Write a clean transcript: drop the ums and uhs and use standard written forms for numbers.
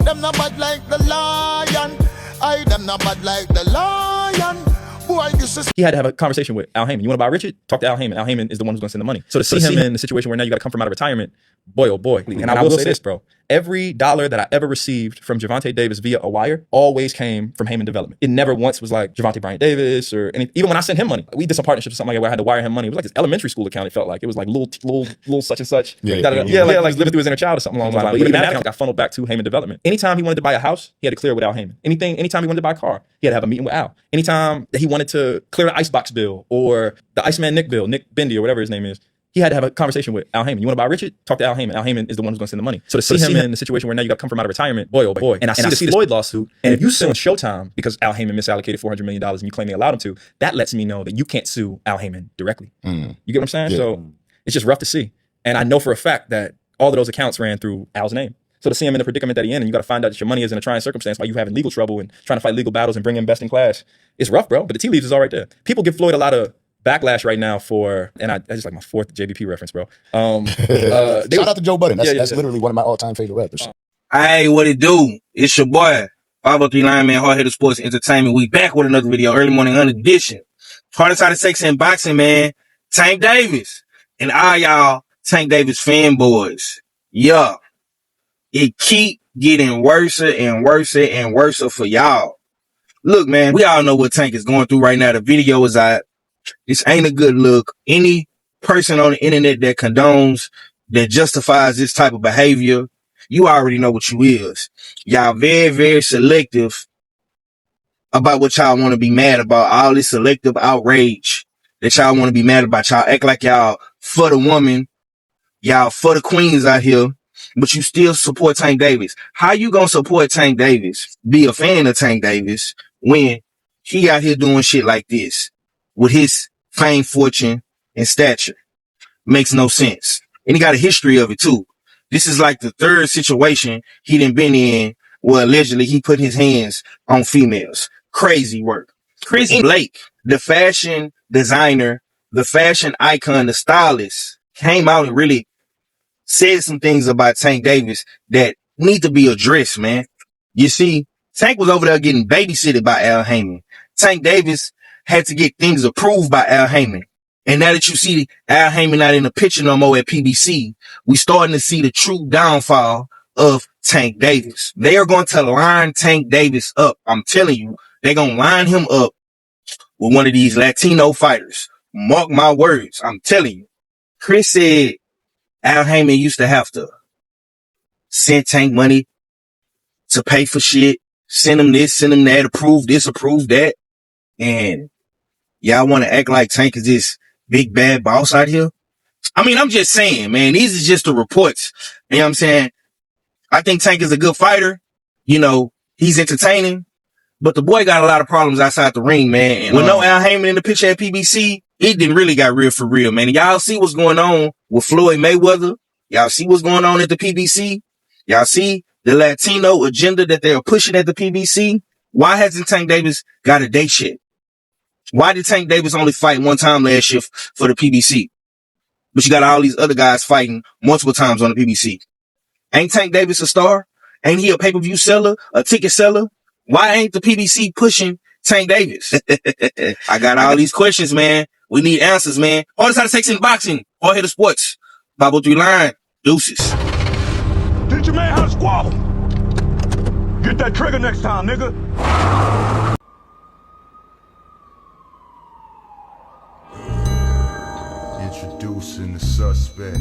them not bad like the lion. I them not bad like the lion. Boy, this is. He had to have a conversation with Al Haymon. You want to buy Richard? Talk to Al Haymon. Al Haymon is the one who's going to send the money. So to see him in the situation where now you got to come from out of retirement, boy, oh boy. And I will say this, bro. Every dollar that I ever received from Gervonta Davis via a wire always came from Haymon Development. It never once was like Gervonta Bryant Davis or anything. Even when I sent him money, we did some partnerships or something like that where I had to wire him money. It was like this elementary school account. It felt like it was like little such and such. Like living through his inner child or something along those lines. But even that account got funneled back to Haymon Development. Anytime he wanted to buy a house, he had to clear it with Al Haymon. Anytime he wanted to buy a car, he had to have a meeting with Al. Anytime that he wanted to clear the icebox bill or the Iceman Nick bill, Nick Bendy or whatever his name is, he had to have a conversation with Al Haymon. You want to buy Richard? Talk to Al Haymon. Al Haymon is the one who's going to send the money. So to see him in the situation where now you got to come from out of retirement, boy, oh boy. And I see the Floyd lawsuit. And if you sue Showtime because Al Haymon misallocated $400 million and you claim they allowed him to, that lets me know that you can't sue Al Haymon directly. You get what I'm saying? Yeah. So it's just rough to see. And I know for a fact that all of those accounts ran through Al's name. So to see him in the predicament that he's in, and you got to find out that your money is in a trying circumstance while you having legal trouble and trying to fight legal battles and bring in best in class, it's rough, bro. But the tea leaves is all right there. People give Floyd a lot of backlash right now for, and I just like my fourth JVP reference, bro. Shout out to Joe Budden. That's literally one of my all-time favorite rappers. Hey, what it do? It's your boy, 503 Lineman, Hard-Headed Sports Entertainment. We back with another video, early morning edition. Hardest out of sex and boxing, man. Tank Davis. And all y'all Tank Davis fanboys. Yeah. It keep getting worse and worse and worse for y'all. Look, man, we all know what Tank is going through right now. The video is out. This ain't a good look. Any person on the internet that condones, that justifies this type of behavior, you already know what you is. Y'all very, very selective about what y'all want to be mad about. All this selective outrage that y'all want to be mad about. Y'all act like y'all for the woman. Y'all for the queens out here, but you still support Tank Davis. How you gonna support Tank Davis, be a fan of Tank Davis, when he out here doing shit like this with his fame, fortune, and stature? Makes no sense. And he got a history of it too. This is like the third situation he done been in where allegedly he put his hands on females. Crazy work. Chris Blake, the fashion designer, the fashion icon, the stylist, came out and really said some things about Tank Davis that need to be addressed, man. You see, Tank was over there getting babysitted by Al Haymon. Tank Davis had to get things approved by Al Haymon. And now that you see Al Haymon not in the picture no more at PBC, we starting to see the true downfall of Tank Davis. They are going to line Tank Davis up. I'm telling you, they're going to line him up with one of these Latino fighters. Mark my words. I'm telling you. Chris said Al Haymon used to have to send Tank money to pay for shit, send him this, send him that, approve this, approve that. And y'all want to act like Tank is this big bad boss out here? I mean, I'm just saying, man, these are just the reports. You know what I'm saying? I think Tank is a good fighter. You know, he's entertaining, but the boy got a lot of problems outside the ring, man. And with no Al Haymon in the picture at PBC, it didn't really got real for real, man. And y'all see what's going on with Floyd Mayweather. Y'all see what's going on at the PBC. Y'all see the Latino agenda that they're pushing at the PBC. Why hasn't Tank Davis got a date yet? Why did Tank Davis only fight one time last year for the PBC? But you got all these other guys fighting multiple times on the PBC. Ain't Tank Davis a star? Ain't he a pay-per-view seller, a ticket seller? Why ain't the PBC pushing Tank Davis? I got all these questions, man. We need answers, man. All this out of sex and boxing. Hard-Headed Sports. 503 Line. Deuces. Teach your man how to squabble. Get that trigger next time, nigga. Introducing the suspect.